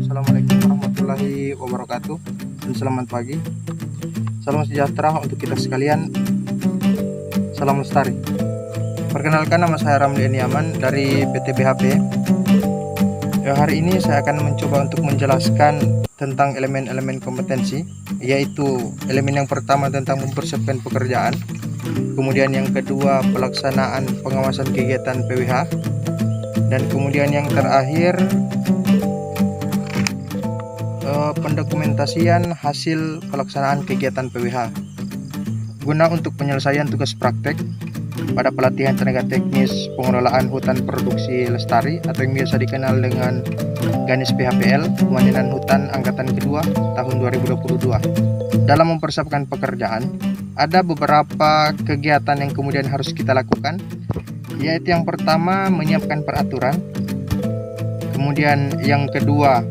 Assalamualaikum warahmatullahi wabarakatuh dan selamat pagi. Salam sejahtera untuk kita sekalian. Salam lestari. Perkenalkan, nama saya Ramli Eniaman dari PT BHP. Hari ini saya akan mencoba untuk menjelaskan tentang elemen-elemen kompetensi, yaitu elemen yang pertama tentang mempersiapkan pekerjaan, kemudian yang kedua pelaksanaan pengawasan kegiatan PWH, dan kemudian yang terakhir pendokumentasian hasil pelaksanaan kegiatan PWH guna untuk penyelesaian tugas praktek pada pelatihan tenaga teknis pengelolaan hutan produksi lestari atau yang biasa dikenal dengan GANIS PHPL Pemanenan Hutan Angkatan Kedua tahun 2022. Dalam mempersiapkan pekerjaan, ada beberapa kegiatan yang kemudian harus kita lakukan, yaitu yang pertama menyiapkan peraturan, kemudian yang kedua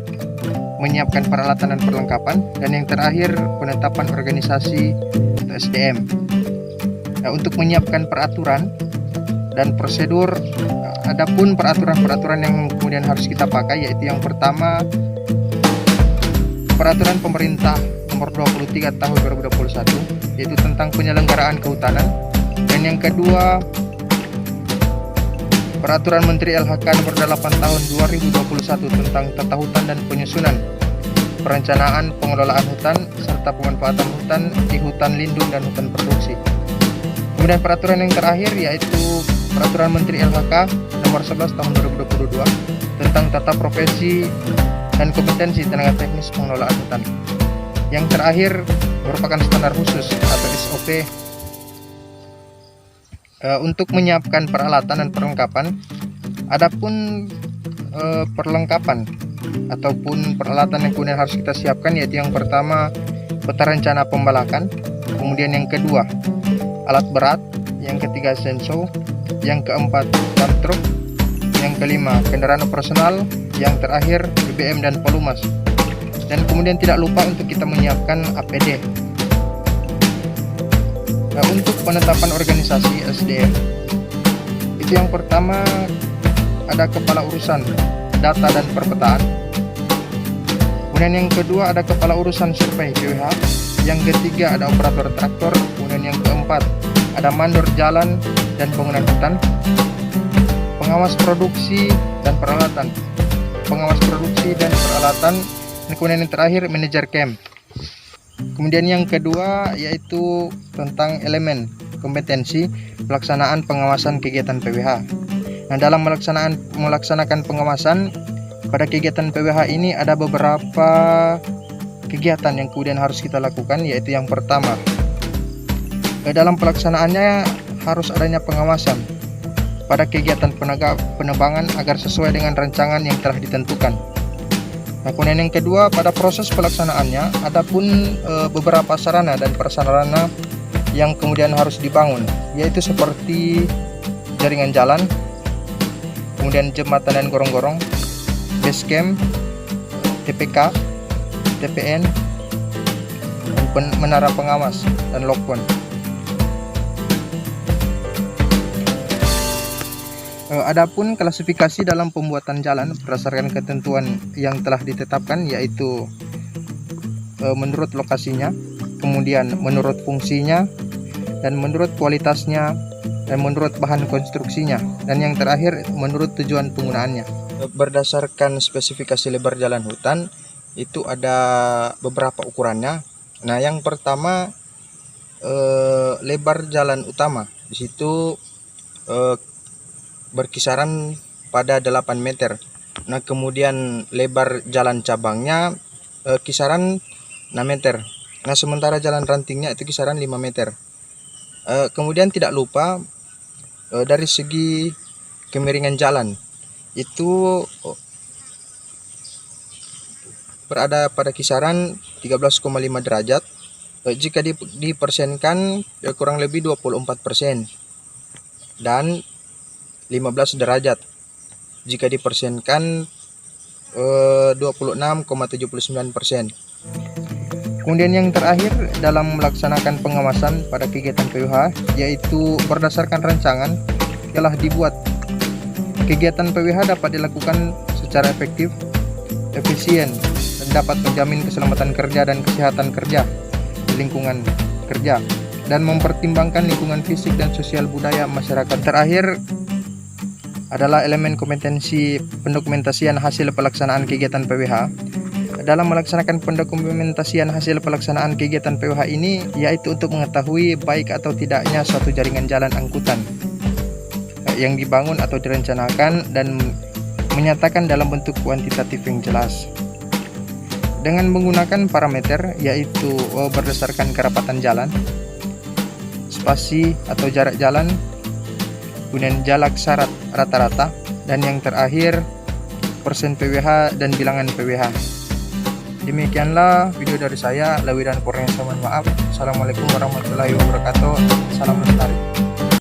menyiapkan peralatan dan perlengkapan, dan yang terakhir penetapan organisasi atau SDM. Nah, untuk menyiapkan peraturan dan prosedur, adapun peraturan-peraturan yang kemudian harus kita pakai, yaitu yang pertama peraturan pemerintah nomor 23 tahun 2021, yaitu tentang penyelenggaraan kehutanan, dan yang kedua Peraturan Menteri LHK nomor 8 tahun 2021 tentang tata hutan dan penyusunan perencanaan pengelolaan hutan serta pemanfaatan hutan di hutan lindung dan hutan produksi. Kemudian peraturan yang terakhir yaitu Peraturan Menteri LHK nomor 11 tahun 2022 tentang tata profesi dan kompetensi tenaga teknis pengelolaan hutan. Yang terakhir merupakan standar khusus atau SOP untuk menyiapkan peralatan dan perlengkapan. Adapun perlengkapan ataupun peralatan yang kemudian harus kita siapkan, yaitu yang pertama peta rencana pembalakan, kemudian yang kedua alat berat, yang ketiga senso, yang keempat dump truck, yang kelima kendaraan operasional, yang terakhir BBM dan pelumas. Dan kemudian tidak lupa untuk kita menyiapkan APD. Nah, untuk penetapan organisasi SDM, itu yang pertama ada kepala urusan data dan perpetaan, kemudian yang kedua ada kepala urusan survei PWH, yang ketiga ada operator traktor, kemudian yang keempat ada mandor jalan dan bangunan hutan, pengawas produksi dan peralatan, dan kemudian yang terakhir manajer camp. Kemudian yang kedua yaitu tentang elemen kompetensi pelaksanaan pengawasan kegiatan PWH. Nah, dalam melaksanakan pengawasan pada kegiatan PWH ini ada beberapa kegiatan yang kemudian harus kita lakukan, yaitu yang pertama dalam pelaksanaannya harus adanya pengawasan pada kegiatan penebangan agar sesuai dengan rancangan yang telah ditentukan. Nah, kemudian yang kedua pada proses pelaksanaannya adapun beberapa sarana dan prasarana yang kemudian harus dibangun, yaitu seperti jaringan jalan, kemudian jembatan dan gorong-gorong, base camp, TPK, TPN, dan menara pengawas dan lockpoint. Adapun klasifikasi dalam pembuatan jalan berdasarkan ketentuan yang telah ditetapkan, yaitu menurut lokasinya, kemudian menurut fungsinya, dan menurut kualitasnya, dan menurut bahan konstruksinya, dan yang terakhir menurut tujuan penggunaannya. Berdasarkan spesifikasi lebar jalan hutan itu ada beberapa ukurannya. Nah, yang pertama lebar jalan utama, di situ berkisaran pada 8 meter. Nah, kemudian lebar jalan cabangnya kisaran 6 meter. Nah, sementara jalan rantingnya itu kisaran 5 meter. Kemudian tidak lupa dari segi kemiringan jalan itu berada pada kisaran 13,5 derajat. Jika dipersenkan kurang lebih 24%, dan 15 derajat jika dipersenkan 26,79%. Kemudian yang terakhir dalam melaksanakan pengawasan pada kegiatan PWH, yaitu berdasarkan rancangan telah dibuat. Kegiatan PWH dapat dilakukan secara efektif efisien, dan dapat menjamin keselamatan kerja dan kesehatan kerja di lingkungan kerja, dan mempertimbangkan lingkungan fisik dan sosial budaya masyarakat. Terakhir adalah elemen kompetensi pendokumentasian hasil pelaksanaan kegiatan PWH. Dalam melaksanakan pendokumentasian hasil pelaksanaan kegiatan PWH ini, yaitu untuk mengetahui baik atau tidaknya suatu jaringan jalan angkutan yang dibangun atau direncanakan dan menyatakan dalam bentuk kuantitatif yang jelas dengan menggunakan parameter, yaitu berdasarkan kerapatan jalan, spasi atau jarak jalan, kemudian jalak syarat rata-rata, dan yang terakhir persen PWH dan bilangan PWH. Demikianlah video dari saya, Lawi dan kurangnya saya mohon maaf. Assalamualaikum warahmatullahi wabarakatuh. Salam lestari.